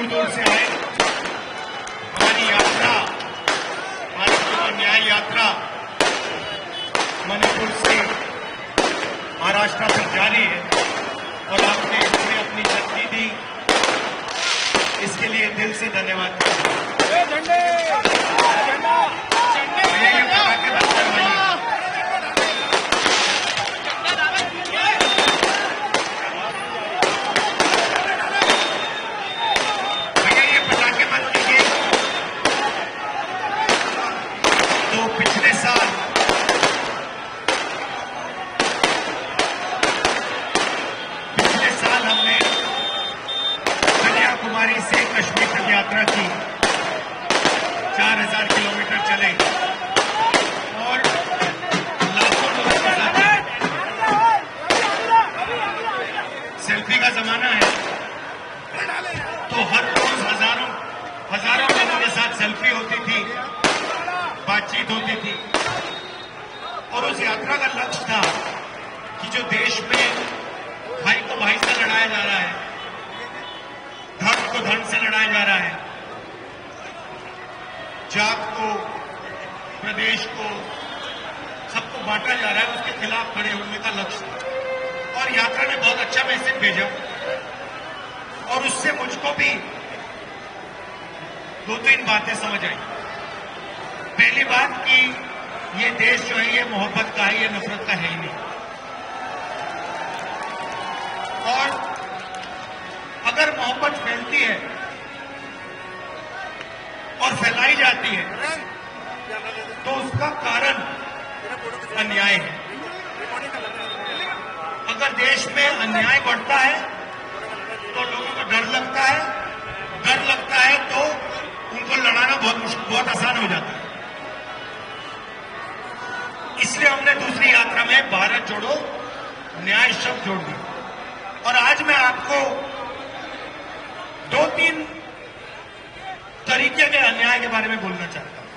दूर दूर से आए। हमारी यात्रा, हमारी न्याय यात्रा मणिपुर से महाराष्ट्र तक जारी है और आपने इसमें अपनी शक्ति दी, इसके लिए दिल से धन्यवाद। ये पटाखे बंद करवाइए। भैया ये पटाखे बंद कीजिए। तो पिछले साल हमने कन्याकुमारी से कश्मीर तक यात्रा की, 4000 किलोमीटर चले और लाखों लोगों के साथ। सेल्फी का जमाना है तो हर रोज हजारों लोगों के साथ सेल्फी होती थी, बातचीत होती थी। और उस यात्रा का लक्ष्य था कि जो देश में भाई को भाई से लड़ाया जा रहा है, धर्म को धर्म से लड़ाया जा रहा है, जात को, प्रदेश को, सबको बांटा जा रहा है, उसके खिलाफ खड़े होने का लक्ष्य। और यात्रा ने बहुत अच्छा मैसेज भेजा और उससे मुझको भी 2-3 बातें समझ आई। पहली बात कि ये देश जो है ये मोहब्बत का है, ये नफरत का है ही नहीं। और अगर मोहब्बत फैलती है और फैलाई जाती है तो उसका कारण अन्याय है। अगर देश में अन्याय बढ़ता है तो लोगों को डर लगता है, डर लगता है तो उनको लड़ाना बहुत आसान हो जाता है। इसलिए हमने दूसरी यात्रा में भारत जोड़ो न्याय शब्द जोड़ दिया। और आज मैं आपको 2-3 तरीके के अन्याय के बारे में बोलना चाहता हूं।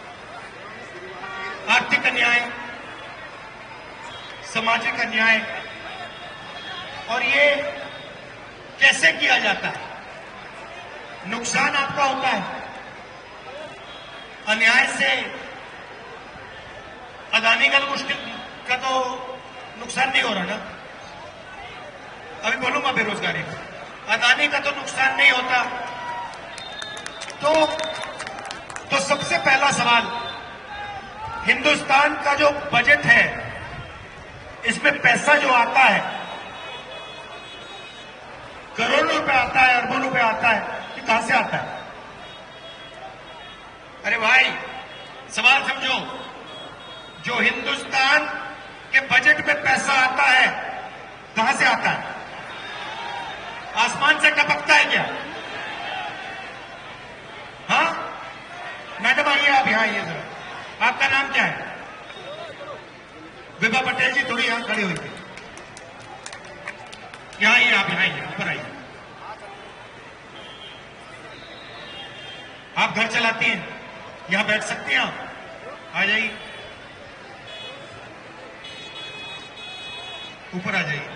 आर्थिक अन्याय, सामाजिक अन्याय, और ये कैसे किया जाता है। नुकसान आपका होता है अन्याय से। अदानी का तो नुकसान नहीं हो रहा ना, अभी बोलूंगा बेरोजगारी का। अदानी का तो नुकसान नहीं होता। तो सबसे पहला सवाल, हिंदुस्तान का जो बजट है इसमें पैसा जो आता है, करोड़ों रुपए आता है, अरबों रुपए आता है, ये कहां से आता है? अरे भाई सवाल समझो। जो हिंदुस्तान के बजट में पैसा आता है कहां से आता है? आसमान से टपकता है क्या? हाँ मैडम आइए, आप यहां आइए जरा। आपका नाम क्या है? विभा पटेल जी, थोड़ी यहां खड़ी हुई थी। यहां आइए, आप यहां आइए, ऊपर आइए। आप घर चलाती हैं, यहां बैठ सकती हैं आप, आ जाइए, ऊपर आ जाइए।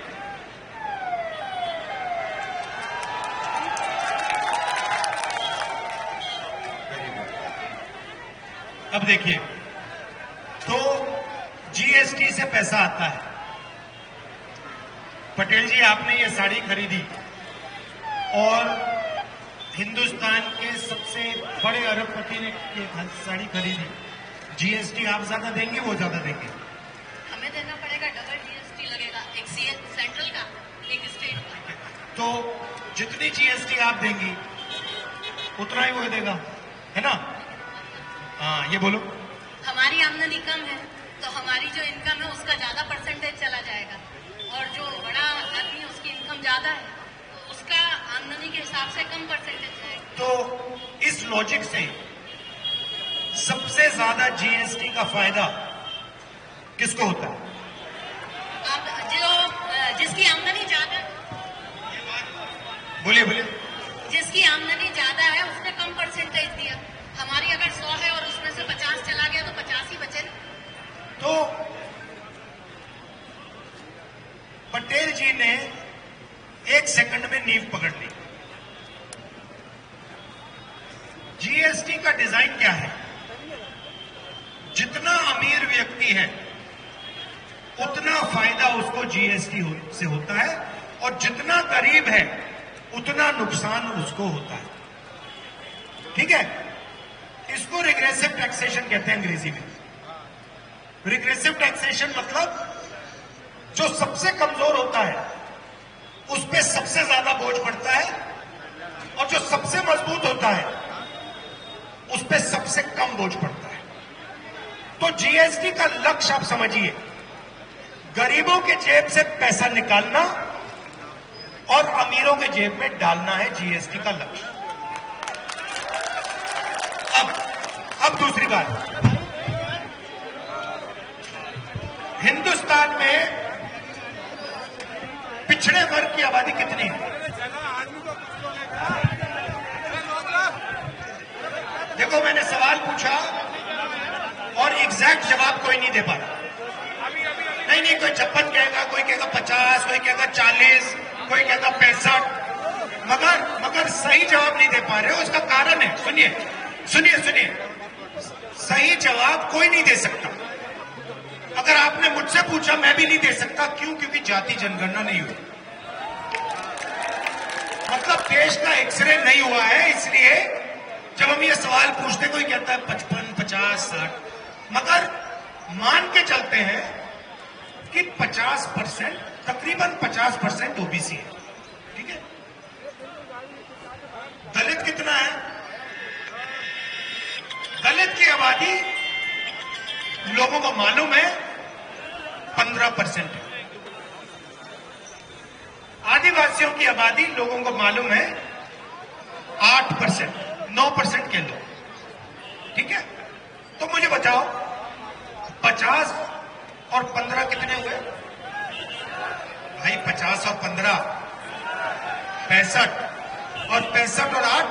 अब देखिए, तो जीएसटी से पैसा आता है। पटेल जी आपने ये साड़ी खरीदी और हिंदुस्तान के सबसे बड़े अरबपति ने ये साड़ी खरीदी, जीएसटी आप ज्यादा देंगे वो ज्यादा देंगे? हमें देना पड़ेगा, डबल जीएसटी लगेगा, एक सेंट्रल का, एक स्टेट का। तो जितनी जीएसटी आप देंगी उतना ही वो देगा, है ना? हाँ ये बोलो। हमारी आमदनी कम है तो हमारी जो इनकम है उसका ज्यादा परसेंटेज चला जाएगा, और जो बड़ा आदमी है उसकी इनकम ज्यादा है तो उसका आमदनी के हिसाब से कम परसेंटेज जाएगा। तो इस लॉजिक से सबसे ज्यादा जीएसटी का फायदा किसको होता है? जिसकी आमदनी ज्यादा, बोलिए बोलिए। जिसकी आमदनी ज्यादा है उसने कम परसेंटेज दिया। हमारी अगर 100 है और उसमें से 50 चला गया तो 50 ही बचे। तो पटेल जी ने 1 सेकंड में नींव पकड़ ली। जीएसटी का डिजाइन क्या है? जितना अमीर व्यक्ति है उतना फायदा उसको जीएसटी से होता है, और जितना गरीब है उतना नुकसान उसको होता है। ठीक है? इसको रिग्रेसिव टैक्सेशन कहते हैं अंग्रेजी में। रिग्रेसिव टैक्सेशन मतलब जो सबसे कमजोर होता है उस पर सबसे ज्यादा बोझ पड़ता है, और जो सबसे मजबूत होता है उस पर सबसे कम बोझ पड़ता है। तो जीएसटी का लक्ष्य आप समझिए, गरीबों के जेब से पैसा निकालना और अमीरों के जेब में डालना है जीएसटी का लक्ष्य। अब दूसरी बात, हिंदुस्तान में पिछड़े वर्ग की आबादी कितनी है? देखो, मैंने सवाल पूछा और एग्जैक्ट जवाब कोई नहीं दे पा रहा। नहीं, कोई 56 कहेगा, कोई कहेगा 50, कोई कहेगा 40, कोई कहेगा 65, मगर सही जवाब नहीं दे पा रहे हो। उसका कारण है, सुनिए, सही जवाब कोई नहीं दे सकता। अगर आपने मुझसे पूछा, मैं भी नहीं दे सकता। क्यों? क्योंकि जाति जनगणना नहीं हुई, मतलब देश का एक्सरे नहीं हुआ है। इसलिए जब हम ये सवाल पूछते, कोई कहता है 55, 50, 60, मगर मान के चलते हैं कि 50%, तकरीबन 50% ओबीसी है। ठीक है? दलित कितना है? दलित की आबादी लोगों को मालूम है 15% है। आदिवासियों की आबादी लोगों को मालूम है 8%, 9% के लोग। ठीक है? तो मुझे बताओ, 50 और 15 कितने हुए भाई? 50 और 15 65, और 65 और 8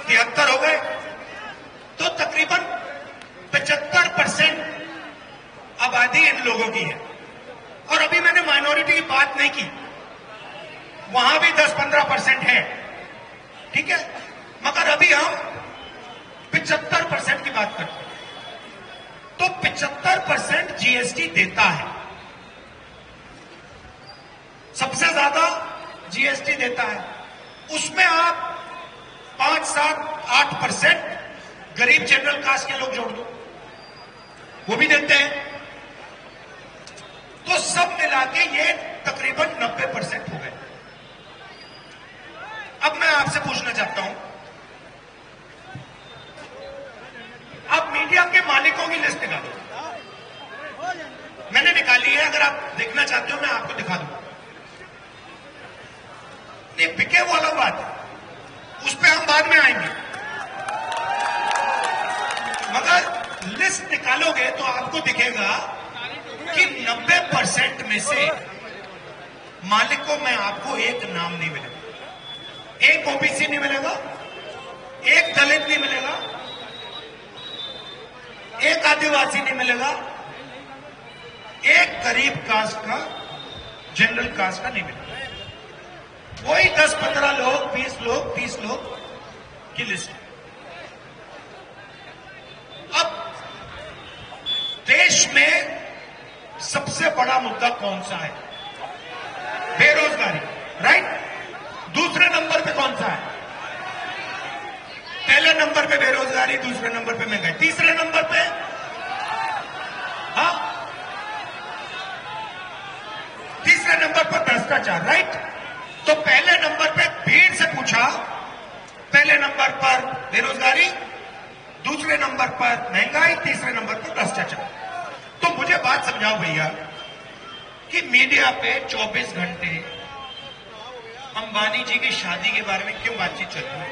73 हो गए। तो तकरीबन 75% आबादी इन लोगों की है। और अभी मैंने माइनॉरिटी की बात नहीं की, वहां भी 10-15% है। ठीक है? मगर अभी हम 75% की बात करते हैं। तो 75% जीएसटी देता है, सबसे ज्यादा जीएसटी देता है। उसमें आप 5, 7, 8% गरीब जनरल कास्ट के लोग जोड़ दो, वो भी देते हैं। तो सब मिला के ये तकरीबन 90% हो गए। अब मैं आपसे पूछना चाहता हूं, आप मीडिया के मालिकों की लिस्ट निकालो। मैंने निकाली है, अगर आप देखना चाहते हो मैं आपको दिखा दूंगा। नहीं, बिके वाला बात है, उस पर हम बाद में आएंगे। मगर लिस्ट निकालोगे तो आपको दिखेगा कि 90% में से मालिकों में आपको एक नाम नहीं मिलेगा, एक ओबीसी नहीं मिलेगा, एक दलित नहीं मिलेगा, एक आदिवासी नहीं मिलेगा, एक गरीब कास्ट का, जनरल कास्ट का नहीं मिलेगा। वही 10-15 लोग, 20 लोग, 30 लोग की लिस्ट है। अब देश में सबसे बड़ा मुद्दा कौन सा है? बेरोजगारी, राइट? दूसरे नंबर पे कौन सा है? पहले नंबर पे बेरोजगारी, दूसरे नंबर पे महंगाई, तीसरे नंबर पे तीसरे नंबर पर भ्रष्टाचार, राइट? तो पहले नंबर पे भीड़ से पूछा, पहले नंबर पर बेरोजगारी, दूसरे नंबर पर महंगाई, तीसरे नंबर पर भ्रष्टाचार। तो मुझे बात समझाओ भैया कि मीडिया पे 24 घंटे अंबानी जी की शादी के बारे में क्यों बातचीत चल रही है?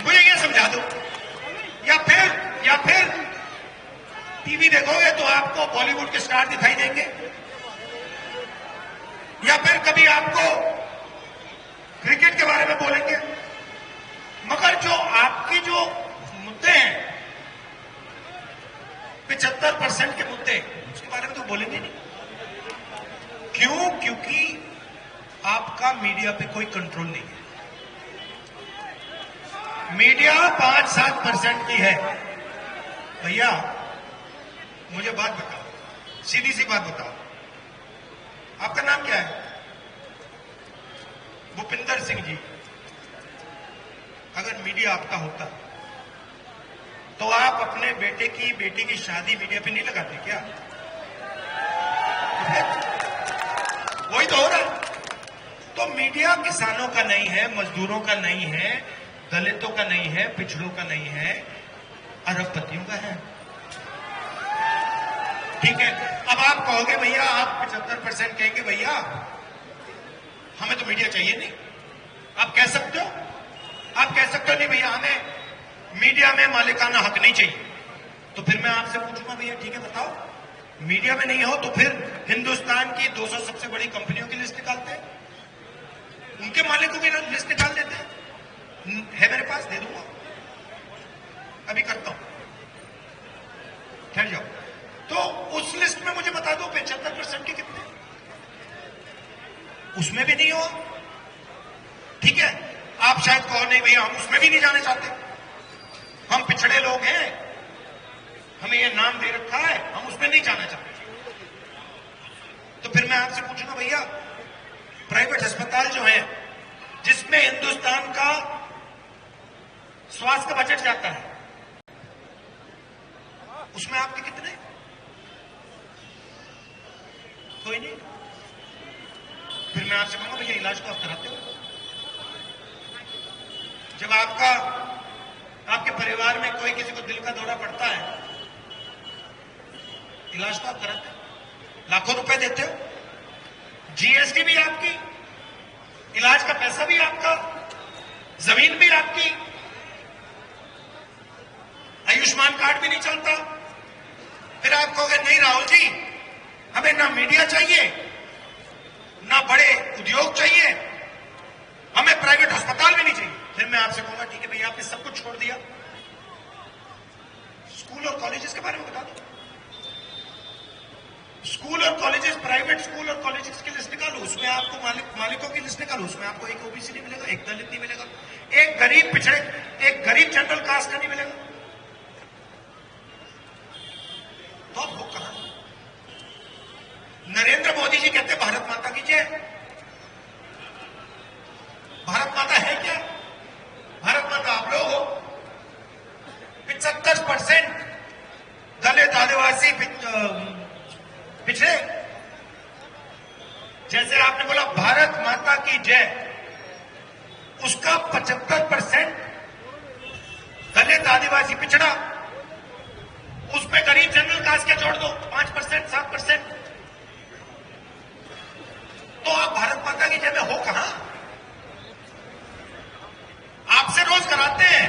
मुझे ये समझा दो। या फिर टीवी देखोगे तो आपको बॉलीवुड के स्टार दिखाई देंगे, या फिर कभी आपको क्रिकेट के बारे में बोलेंगे। मगर जो आपकी जो मुद्दे हैं, 75% के मुद्दे, उसके बारे में तो बोलेंगे नहीं। क्यों? क्योंकि आपका मीडिया पे कोई कंट्रोल नहीं है। मीडिया 5-7% की है। भैया मुझे बात बताओ, सीधी सी बात बताओ, आपका नाम क्या है? भूपिंदर सिंह जी। अगर मीडिया आपका होता तो आप अपने बेटी की शादी मीडिया पे नहीं लगाते क्या? वही तो हो रहा है। तो मीडिया किसानों का नहीं है, मजदूरों का नहीं है, दलितों का नहीं है, पिछड़ों का नहीं है, अरबपतियों का है। ठीक है, अब आप कहोगे भैया, आप 75% कहेंगे भैया हमें तो मीडिया चाहिए नहीं। आप कह सकते हो, आप कह सकते हो नहीं भैया हमें मीडिया में मालिकाना हक नहीं चाहिए। तो फिर मैं आपसे पूछूंगा भैया ठीक है बताओ, मीडिया में नहीं हो तो फिर हिंदुस्तान की 200 सबसे बड़ी कंपनियों की लिस्ट निकालते हैं, उनके मालिकों की लिस्ट निकाल देते हैं। है मेरे पास, दे दूंगा, अभी करता हूं, ठहर जाओ। तो उस लिस्ट में मुझे बता दो 75% के कितने, उसमें भी नहीं हो। ठीक है, आप शायद कहो नहीं भैया हम उसमें भी नहीं जाने चाहते, हम पिछड़े लोग हैं, हमें ये नाम दे रखा है, हम उसमें नहीं जाना चाहते। तो फिर मैं आपसे पूछूंगा भैया प्राइवेट अस्पताल जो है जिसमें हिंदुस्तान का स्वास्थ्य का बजट जाता है, उसमें आपके कितने? कोई नहीं। फिर मैं आपसे कहूंगा भैया इलाज तो आप कराते हो? जब आपके परिवार में कोई किसी को दिल का दौरा पड़ता है, इलाज तो आप कराते हो, लाखों रुपए देते हो, जीएसटी भी आपकी, इलाज का पैसा भी आपका, जमीन भी आपकी, आयुष्मान कार्ड भी नहीं चलता। फिर आप कहोगे नहीं राहुल जी हमें ना मीडिया चाहिए, ना बड़े उद्योग चाहिए, हमें प्राइवेट अस्पताल भी नहीं चाहिए। फिर मैं आपसे कहूंगा ठीक है भैया आपने सब कुछ छोड़ दिया, स्कूल और कॉलेजेस के बारे में बता दो। स्कूल और कॉलेजेस, प्राइवेट स्कूल और कॉलेजेस की लिस्ट निकालो, उसमें आपको मालिकों की लिस्ट निकालो, उसमें आपको एक ओबीसी नहीं मिलेगा, एक दलित नहीं मिलेगा, एक गरीब पिछड़े, एक गरीब जनरल कास्ट का नहीं मिलेगा। तो अब वो कहां? नरेंद्र मोदी जी कहते भारत माता की जय। भारत माता है क्या? भारत माता आप लोग हो। 75% दलित, आदिवासी, पिछड़े। जैसे आपने बोला भारत माता की जय, उसका 75% दलित, आदिवासी, पिछड़ा, उसमें गरीब जनरल कास्ट के जोड़ दो 5%, 7%। तो आप भारत माता की जय में हो कहां? आपसे रोज कराते हैं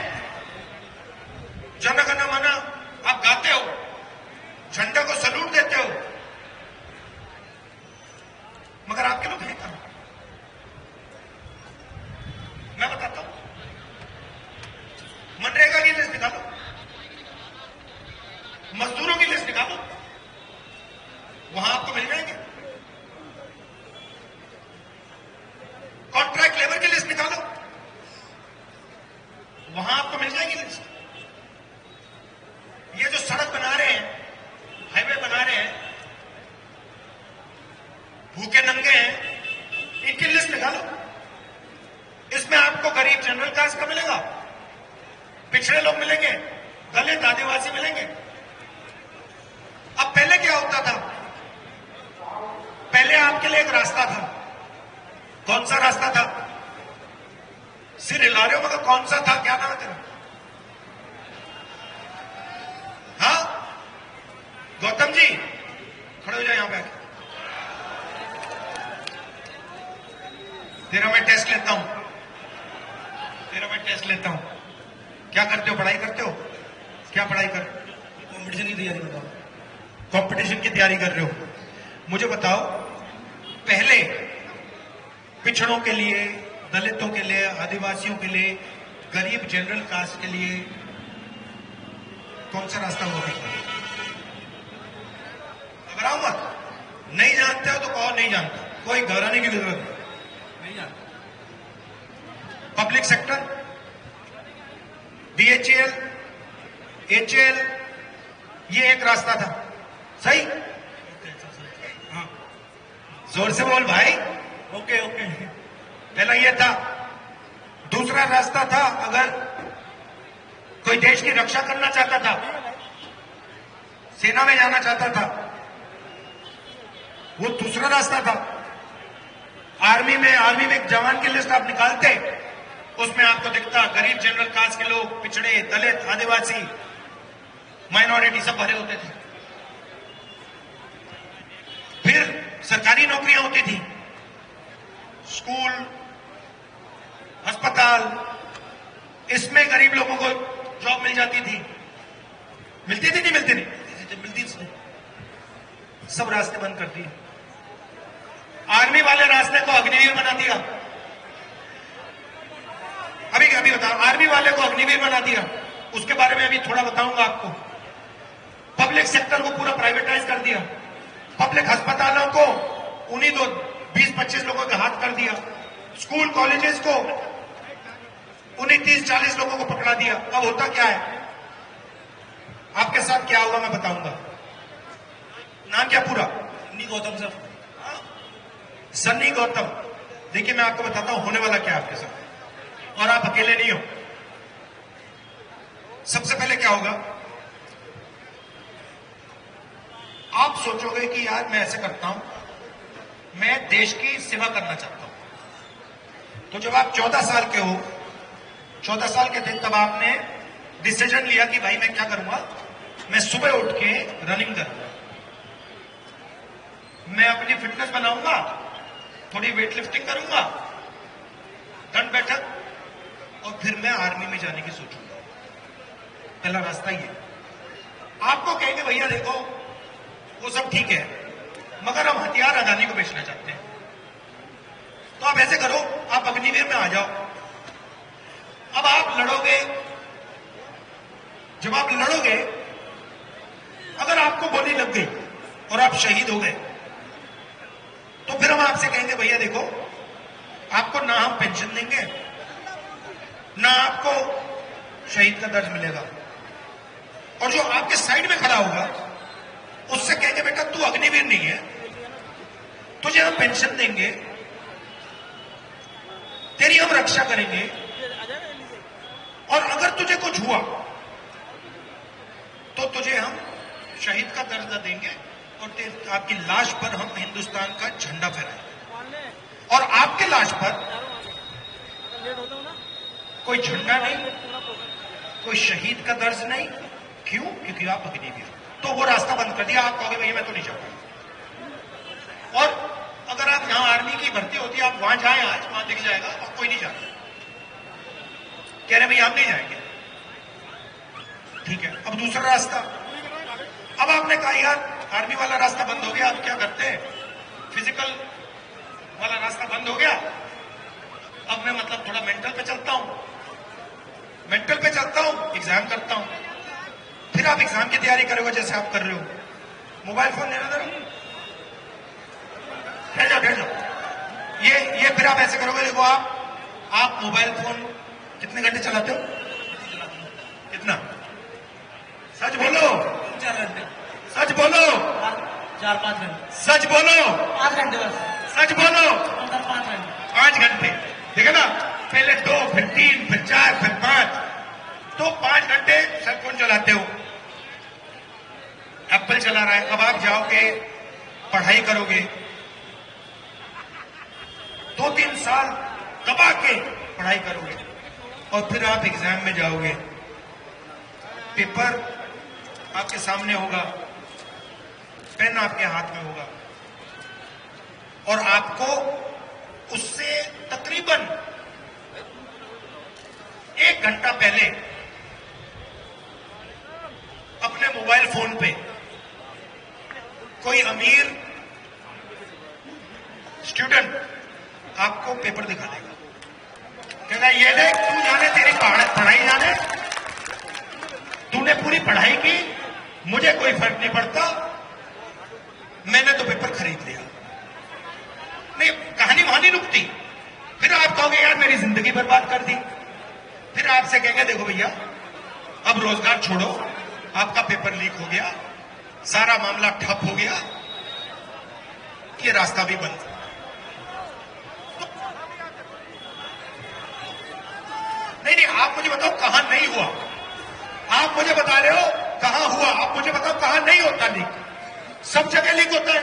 जन गण मन, आप गाते हो, झंडे को सलूट देते हो, मगर आपके लोग हैं कहां? मैं बताता हूं, मनरेगा की लिस्ट निकालो, मजदूरों की लिस्ट निकालो, वहां आपको मिल जाएंगे। कॉन्ट्रैक्ट लेबर की लिस्ट निकालो, वहां आपको मिल जाएगी लिस्ट। ये जो सड़क बना रहे हैं, हाईवे बना रहे हैं, भूखे नंगे हैं, इनकी लिस्ट निकालो। इसमें आपको गरीब जनरल कास्ट का मिलेगा, पिछड़े लोग मिलेंगे, दलित, आदिवासी मिलेंगे। अब पहले क्या होता था? पहले आपके लिए एक रास्ता था। कौन सा रास्ता था? सिर हिला रहे हो मगर कौन सा था? क्या नाम है तेरा? हाँ गौतम जी खड़े हो जाए यहां पे। तेरा मैं टेस्ट लेता हूं, तेरा मैं टेस्ट लेता हूं। क्या करते हो? पढ़ाई करते हो? क्या पढ़ाई कर? कॉम्पिटिशन की तैयारी बताओ। कॉम्पिटिशन की तैयारी कर रहे हो? मुझे बताओ पहले पिछड़ों के लिए, दलितों के लिए, आदिवासियों के लिए, गरीब जनरल कास्ट के लिए कौन सा रास्ता हुआ करता? घबराओ मत, नहीं जानते हो तो कहो नहीं जानता, कोई घबराने की जरूरत नहीं जानता। पब्लिक सेक्टर, बीएचईएल, एचएएल, ये एक रास्ता था, सही? हाँ, जोर से बोल भाई। ओके ओके, पहला ये था। दूसरा रास्ता था, अगर कोई देश की रक्षा करना चाहता था, सेना में जाना चाहता था, वो दूसरा रास्ता था। आर्मी में एक जवान की लिस्ट आप निकालते, उसमें आपको दिखता गरीब, जनरल कास्ट के लोग, पिछड़े, दलित, आदिवासी, माइनॉरिटी सब भरे होते थे। फिर सरकारी नौकरियां होती थी, स्कूल, अस्पताल, इसमें गरीब लोगों को जॉब मिल जाती थी। मिलती थी नहीं मिलती नहीं मिलती थी। सब रास्ते बंद कर दिए। आर्मी वाले रास्ते को अग्निवीर बना दिया। अभी बताओ, आर्मी वाले को अग्निवीर बना दिया। उसके बारे में अभी थोड़ा बताऊंगा आपको। पब्लिक सेक्टर को पूरा प्राइवेटाइज कर दिया। पब्लिक अस्पतालों को उन्हीं 20-25 लोगों के हाथ कर दिया। स्कूल कॉलेजेस को उन्हीं 30-40 लोगों को पकड़ा दिया। अब होता क्या है, आपके साथ क्या होगा मैं बताऊंगा। नाम क्या पूरा? सन्नी गौतम सर। सन्नी गौतम। देखिए मैं आपको बताता हूं होने वाला क्या है आपके साथ, और आप अकेले नहीं हो। सबसे पहले क्या होगा, आप सोचोगे कि यार मैं ऐसे करता हूं, मैं देश की सेवा करना चाहता हूं। तो जब आप 14 साल के हो, 14 साल के थे, तब आपने डिसीजन लिया कि भाई मैं क्या करूंगा, मैं सुबह उठ के रनिंग करूंगा, मैं अपनी फिटनेस बनाऊंगा, थोड़ी वेट लिफ्टिंग करूंगा, दंड बैठक, और फिर मैं आर्मी में जाने की सोचूंगा। पहला रास्ता ये। आपको कहेंगे भैया देखो वो सब ठीक है, मगर हम हथियार अदानी को बेचना चाहते हैं। तो आप ऐसे करो, आप अग्निवीर में आ जाओ। अब आप लड़ोगे, जब आप लड़ोगे, अगर आपको गोली लग गई और आप शहीद हो गए, तो फिर हम आपसे कहेंगे भैया देखो, आपको ना हम पेंशन देंगे, ना आपको शहीद का दर्ज मिलेगा, और जो आपके साइड में खड़ा होगा उससे कहेंगे बेटा तू अग्निवीर नहीं है, तुझे हम पेंशन देंगे, तेरी हम रक्षा करेंगे, और अगर तुझे कुछ हुआ तो तुझे हम शहीद का दर्जा देंगे, और आपकी लाश पर हम हिंदुस्तान का झंडा फहराएंगे। और आपके लाश पर कोई झंडा नहीं, कोई शहीद का दर्ज नहीं। क्यों? क्योंकि आप अग्निवीर। तो वो रास्ता बंद कर दिया। आप कहोगे भैया मैं तो नहीं चाहता। और अगर आप यहां आर्मी की भर्ती होती है, आप वहां जाएं, आज वहां दिख जाएगा, और कोई नहीं जाता। कह रहे भैया हम नहीं जाएंगे। ठीक है, अब दूसरा रास्ता। अब आपने कहा यार आर्मी वाला रास्ता बंद हो गया, अब क्या करते हैं, फिजिकल वाला रास्ता बंद हो गया, अब मैं मतलब थोड़ा मेंटल पे चलता हूं, मेंटल पे चलता हूं, एग्जाम करता हूं। फिर आप एग्जाम की तैयारी करोगे जैसे आप कर रहे हो। मोबाइल फोन लेना जरा, ठहर जाओ। ये फिर आप ऐसे करोगे, देखो आप मोबाइल फोन कितने घंटे चलाते हो? कितना? सच बोलो। 4 घंटे। सच बोलो। 4-5 घंटे। सच बोलो। 5 घंटे बस। सच बोलो। 5 घंटे। 5 घंटे, ठीक है ना? पहले 2, फिर 3, फिर 4, फिर 5, तो 5 घंटे सेलफोन चलाते हो। एप्पल चला रहा है। अब आप जाओगे, पढ़ाई करोगे, 2-3 साल दबा के पढ़ाई करोगे, और फिर आप एग्जाम में जाओगे। पेपर आपके सामने होगा, पेन आपके हाथ में होगा, और आपको उससे तकरीबन 1 घंटा पहले अपने मोबाइल फोन पे कोई अमीर स्टूडेंट आपको पेपर दिखा देगा, कहना ये देख तू जाने तेरी पढ़ाई जाने, तूने पूरी पढ़ाई की, मुझे कोई फर्क नहीं पड़ता, मैंने तो पेपर खरीद बर्बाद कर दी। फिर आपसे कहेंगे देखो भैया अब रोजगार छोड़ो, आपका पेपर लीक हो गया, सारा मामला ठप हो गया, ये रास्ता भी बंद। नहीं, आप मुझे बताओ कहां नहीं हुआ। आप मुझे बता रहे हो कहां हुआ, आप मुझे बताओ कहां नहीं होता लीक। सब जगह लीक होता है।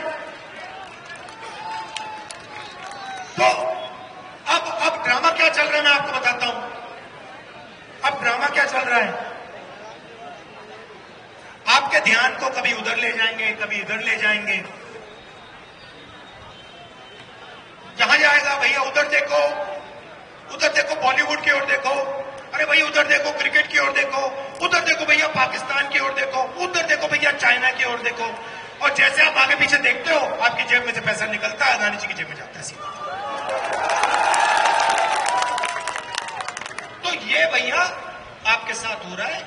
तो अब ड्रामा क्या चल रहा है मैं आपको बताता हूं। अब ड्रामा क्या चल रहा है, आपके ध्यान को कभी उधर ले जाएंगे, कभी इधर ले जाएंगे। जहां जाएगा भैया उधर देखो बॉलीवुड की ओर देखो, अरे भाई उधर देखो क्रिकेट की ओर देखो, उधर देखो भैया पाकिस्तान की ओर देखो, उधर देखो भैया चाइना की ओर देखो। और जैसे आप आगे पीछे देखते हो आपकी जेब में से पैसा निकलता है, अदानी जी की जेब में जाता है सीधा। तो ये भैया आपके साथ हो रहा है,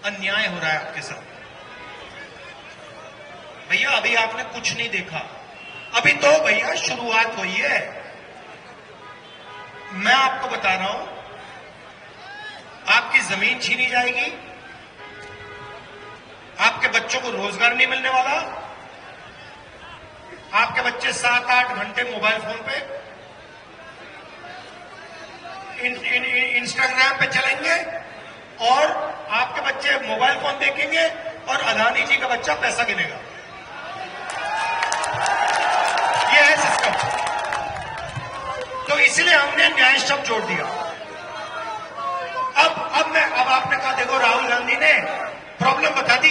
अन्याय हो रहा है आपके साथ। भैया अभी आपने कुछ नहीं देखा, अभी तो भैया शुरुआत हुई है। मैं आपको बता रहा हूं आपकी जमीन छीनी जाएगी, आपके बच्चों को रोजगार नहीं मिलने वाला, आपके बच्चे 7-8 घंटे मोबाइल फोन पे इंस्टाग्राम पे चलेंगे और आपके बच्चे मोबाइल फोन देखेंगे और अदानी जी का बच्चा पैसा गिनेगा। ये है सिस्टम। तो इसलिए हमने न्याय शब्द जोड़ दिया। अब आपने कहा देखो राहुल गांधी ने प्रॉब्लम बता दी,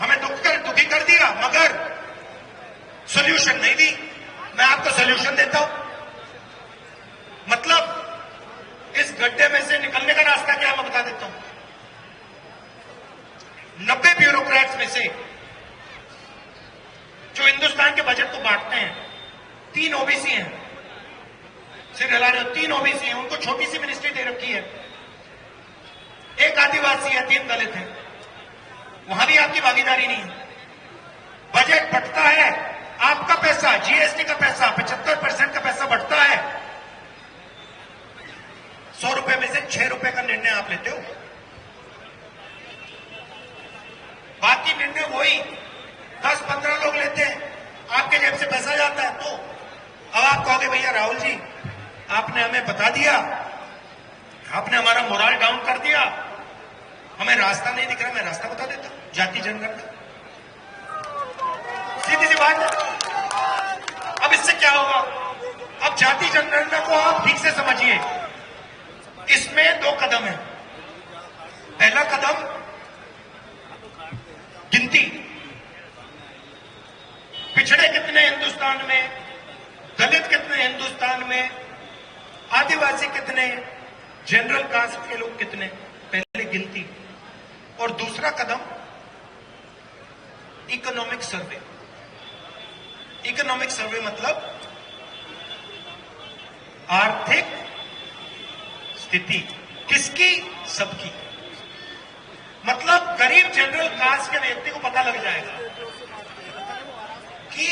हमें दुखी कर दिया, मगर सॉल्यूशन नहीं दी। मैं आपको सॉल्यूशन देता हूं। मतलब इस गड्ढे में से निकलने का रास्ता क्या मैं बता देता हूं। 90 ब्यूरोक्रेट्स में से जो हिंदुस्तान के बजट को बांटते हैं, 3 ओबीसी हैं, सिर हिला रहे हो, 3 ओबीसी हैं, उनको छोटी सी मिनिस्ट्री दे रखी है। 1 आदिवासी है, 3 दलित हैं, वहां भी आपकी भागीदारी नहीं है। बजट बढ़ता है, आपका पैसा, जीएसटी का पैसा, 75% का पैसा बढ़ता है। 100 रुपए में से 6 रुपए का निर्णय आप लेते हो, बाकी निर्णय वही 10-15 लोग लेते हैं, आपके जेब से पैसा जाता है। तो अब आप कहोगे भैया राहुल जी आपने हमें बता दिया, आपने हमारा मोरल डाउन कर दिया, हमें रास्ता नहीं दिख रहा। मैं रास्ता बता देता हूं, जाति जनगणना, सीधी सी बात है। अब इससे क्या होगा, अब जाति जनगणना को आप ठीक से समझिए। इसमें 2 कदम है। पहला कदम गिनती, पिछड़े कितने हिंदुस्तान में, दलित कितने हिंदुस्तान में, आदिवासी कितने, जनरल कास्ट के लोग कितने, पहले गिनती। और दूसरा कदम इकोनॉमिक सर्वे। इकोनॉमिक सर्वे मतलब आर्थिक स्थिति किसकी, सबकी। मतलब गरीब जनरल कास्ट के व्यक्ति को पता लग जाएगा कि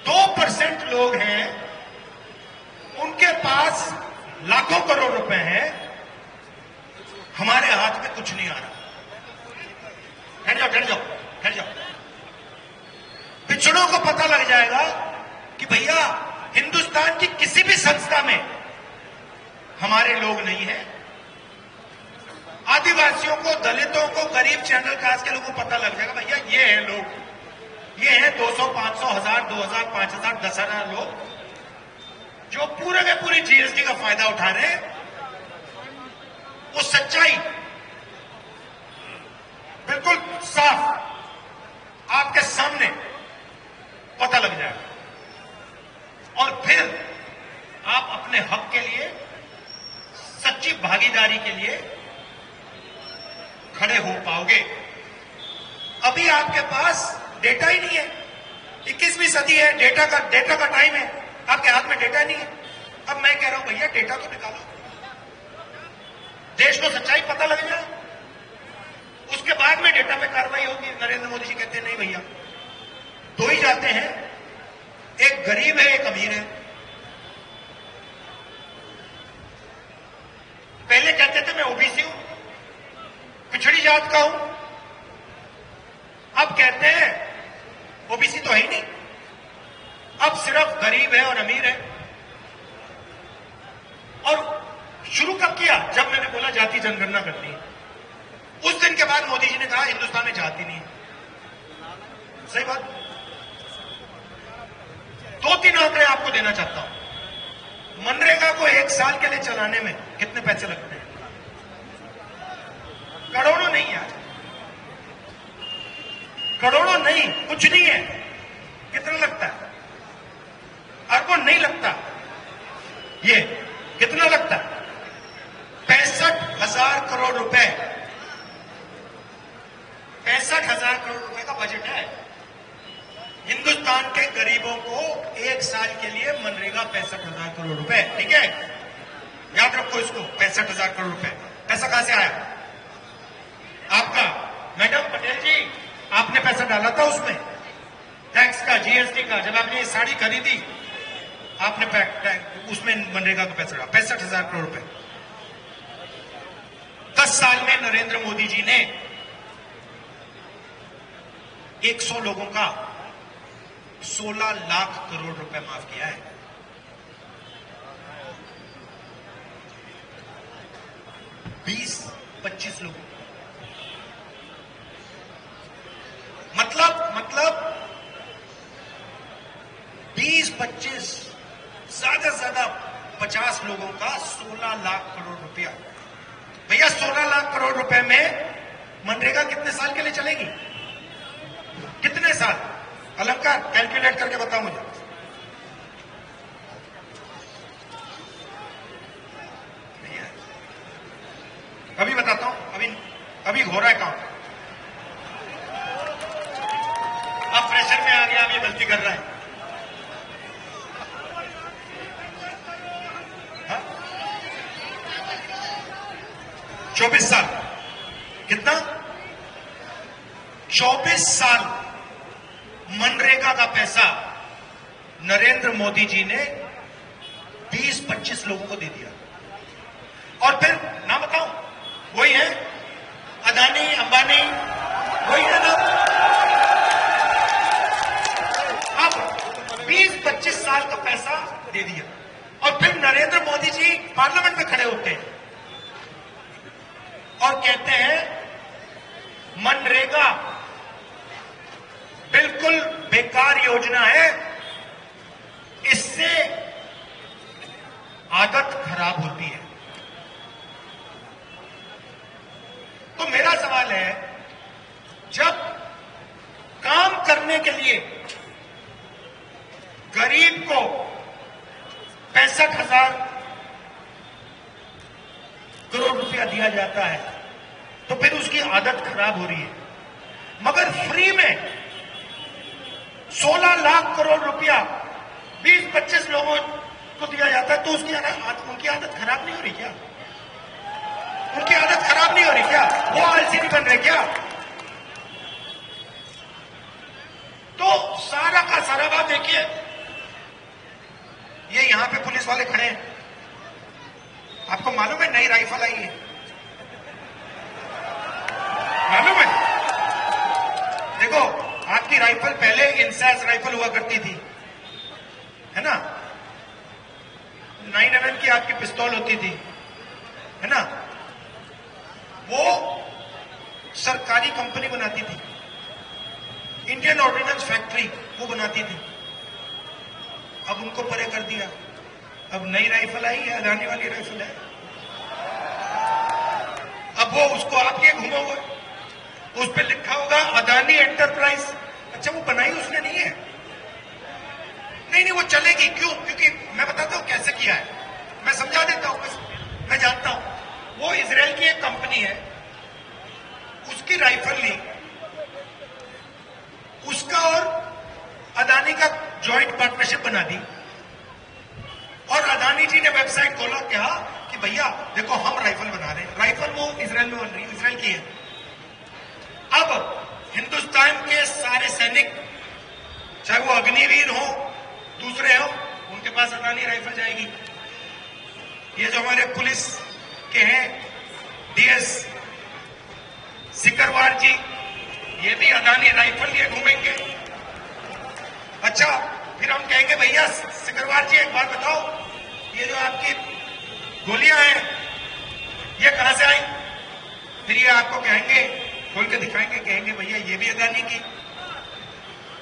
2% लोग हैं, उनके पास लाखों करोड़ रुपए हैं, हमारे हाथ में कुछ नहीं आ रहा। ठहर जाओ। पिछड़ों को पता लग जाएगा कि भैया हिंदुस्तान की किसी भी संस्था में हमारे लोग नहीं हैं। आदिवासियों को, दलितों को, गरीब जनरल कास्ट के लोगों को पता लग जाएगा भैया ये हैं लोग, ये हैं 200, 500, 1000, 2000, 5000, 10,000 लोग जो पूरे के पूरी जीएसटी का फायदा उठा रहे हैं। वो सच्चाई बिल्कुल साफ आपके सामने पता लग जाएगा और फिर आप अपने हक के लिए, सच्ची भागीदारी के लिए खड़े हो पाओगे। अभी आपके पास डेटा ही नहीं है, 21वीं सदी है, डेटा का टाइम है, आपके हाथ में डेटा नहीं है। अब मैं कह रहा हूं भैया डेटा तो निकालो, देश को सच्चाई पता लग जाए, उसके बाद में डेटा पे कार्रवाई होगी। नरेंद्र मोदी जी कहते हैं नहीं भैया, 2 ही जाते हैं, एक गरीब है, एक अमीर है। पहले कहते थे मैं ओबीसी हूं, पिछड़ी जात का हूं। अब कहते हैं ओबीसी तो है ही नहीं, अब सिर्फ गरीब है और अमीर है। और शुरू कब किया? जब मैंने बोला जाति जनगणना करनी है। उस दिन के बाद मोदी जी ने कहा हिंदुस्तान में जाति नहीं है। सही बात। 2-3 आंकड़े आपको देना चाहता हूं। मनरेगा को 1 साल के लिए चलाने में कितने पैसे लगते हैं? करोड़ों नहीं यार, करोड़ों नहीं, कुछ नहीं है। कितना लगता है? अरबों नहीं लगता। ये कितना लगता है? 65,000 करोड़ रुपए। 65,000 करोड़ रुपए का बजट है। हिंदुस्तान के गरीबों को 1 साल के लिए मनरेगा 65,000 करोड़ रुपए। ठीक है, याद रखो इसको, 65,000 करोड़ रुपए। पैसा कहां से आया? आपका। मैडम पटेल जी, आपने पैसा डाला था उसमें, टैक्स का, जीएसटी का। जब आपने ये साड़ी खरीदी, आपने उसमें मनरेगा का पैसा डाला, 65,000 करोड़ रुपए। 10 साल में नरेंद्र मोदी जी ने 100 लोगों का 16 लाख करोड़ रुपए माफ किया है। बीस 25 लोगों, मतलब 20-25, ज्यादा से ज्यादा 50 लोगों का 16 लाख करोड़ रुपया। भैया 16 लाख करोड़ रुपए में मनरेगा कितने साल के लिए चलेगी? कितने साल? अलंकार कैलकुलेट करके बताओ मुझे। अभी बताता हूं, अभी हो रहा है काम। अब प्रेशर में आ गया, अब ये गलती कर रहा है। हाँ? 24 साल। कितना? 24 साल मनरेगा का पैसा नरेंद्र मोदी जी ने 20-25 लोगों को दे दिया। और फिर ना बताऊं, वही है अदानी, अंबानी, वही है ना। अब 20-25 साल का पैसा दे दिया और फिर नरेंद्र मोदी जी पार्लियामेंट में खड़े होते हैं और कहते हैं मनरेगा बिल्कुल बेकार योजना है, इससे आदत खराब होती है। तो मेरा सवाल है, जब काम करने के लिए गरीब को 65,000 करोड़ रुपया दिया जाता है तो फिर उसकी आदत खराब हो रही है, मगर फ्री में 16 लाख करोड़ रुपया 20-25 लोगों को दिया जाता है तो उनकी आदत खराब नहीं हो रही क्या? उनकी आदत खराब नहीं हो रही क्या? वो आलसी नहीं बन रहे क्या? तो सारा का सारा बात देखिए, ये यहां पे पुलिस वाले खड़े हैं, आपको मालूम है नई राइफल आई है? मालूम है? देखो, आपकी राइफल पहले इंसास राइफल हुआ करती थी, है ना? 9mm की आपकी पिस्तौल होती थी, है ना? वो सरकारी कंपनी बनाती थी, इंडियन ऑर्डिनेंस फैक्ट्री वो बनाती थी। अब उनको परे कर दिया, अब नई राइफल आई है, अदानी वाली राइफल है। अब वो उसको आप ये घूमोगे, उस पर लिखा होगा अदानी एंटरप्राइज। अच्छा, वो बनाई उसने नहीं है? नहीं, वो चलेगी। क्यों? क्योंकि मैं बताता हूं कैसे किया है, मैं समझा देता हूं, मैं जानता हूं। वो इजराइल की एक कंपनी है, उसकी राइफल ली, उसका और अदानी का जॉइंट पार्टनरशिप बना दी और अदानी जी ने वेबसाइट खोला, कहा कि भैया देखो हम राइफल बना रहे हैं। राइफल वो इजराइल में बन रही है, इजराइल की है। अब हिंदुस्तान के सारे सैनिक, चाहे वो अग्निवीर हो, दूसरे हो उनके पास अदानी राइफल जाएगी। ये जो हमारे पुलिस के हैं डीएस सिकरवार जी, ये भी अदानी राइफल लिए घूमेंगे। अच्छा, फिर हम कहेंगे भैया सिकरवार जी एक बात बताओ, ये जो आपकी गोलियां हैं ये कहां से आई? फिर ये आपको कहेंगे, खोल के दिखाएंगे, कहेंगे भैया ये भी अदानी की।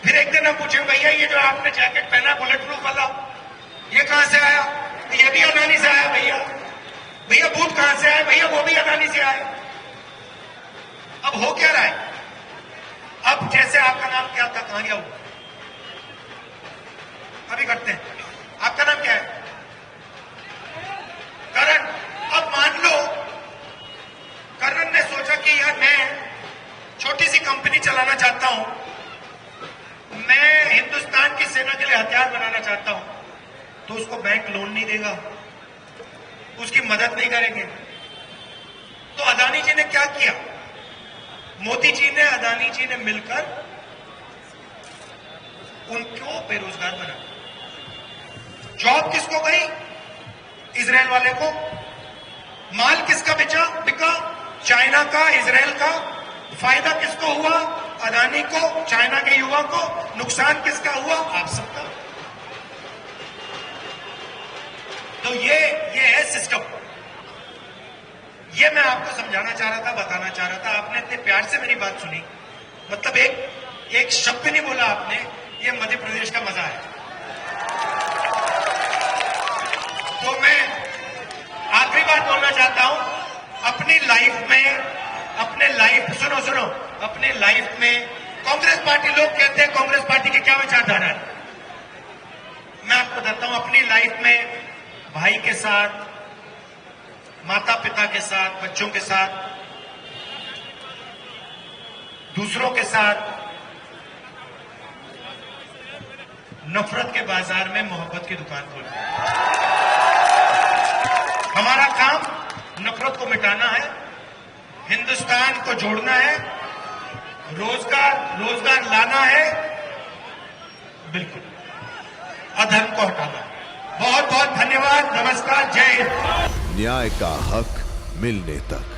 फिर एक दिन हम पूछेंगे भैया ये जो आपने जैकेट पहना बुलेट प्रूफ वाला ये कहां से आया? तो ये भी अदानी से आया भैया। भैया बूथ कहां से आए? भैया वो भी अदानी से आए। अब हो क्या रहा है? अब जैसे आपका नाम क्या था, कहां गया वो? अभी करते हैं। आपका नाम क्या है? करण। अब मान लो करण ने सोचा कि यार मैं छोटी सी कंपनी चलाना चाहता हूं, मैं हिंदुस्तान की सेना के लिए हथियार बनाना चाहता हूं, तो उसको बैंक लोन नहीं देगा, उसकी मदद नहीं करेंगे। तो अदानी जी ने क्या किया? मोदी जी ने अदानी जी ने मिलकर उनको बेरोजगार बना। जॉब किसको गई? इजराइल वाले को। माल किसका बिका? चाइना का, इजराइल का। फायदा किसको हुआ? अदानी को, चाइना के युवा को। नुकसान किसका हुआ? आप सबका। तो ये है सिस्टम। ये मैं आपको समझाना चाह रहा था, बताना चाह रहा था। आपने इतने प्यार से मेरी बात सुनी, मतलब एक शब्द नहीं बोला आपने। ये मध्य प्रदेश का मजा है। तो मैं आखिरी बात बोलना चाहता हूं, अपनी लाइफ में सुनो, अपने लाइफ में कांग्रेस पार्टी, लोग कहते हैं कांग्रेस पार्टी की क्या विचारधारा है। मैं आपको बताता हूं, अपनी लाइफ में भाई के साथ, माता पिता के साथ, बच्चों के साथ, दूसरों के साथ नफरत के बाजार में मोहब्बत की दुकान खोली। हमारा काम नफरत को मिटाना है, हिंदुस्तान को जोड़ना है, रोजगार लाना है, बिल्कुल अधर्म को हटाना है। बहुत बहुत धन्यवाद। नमस्कार। जय हिंद। न्याय का हक मिलने तक।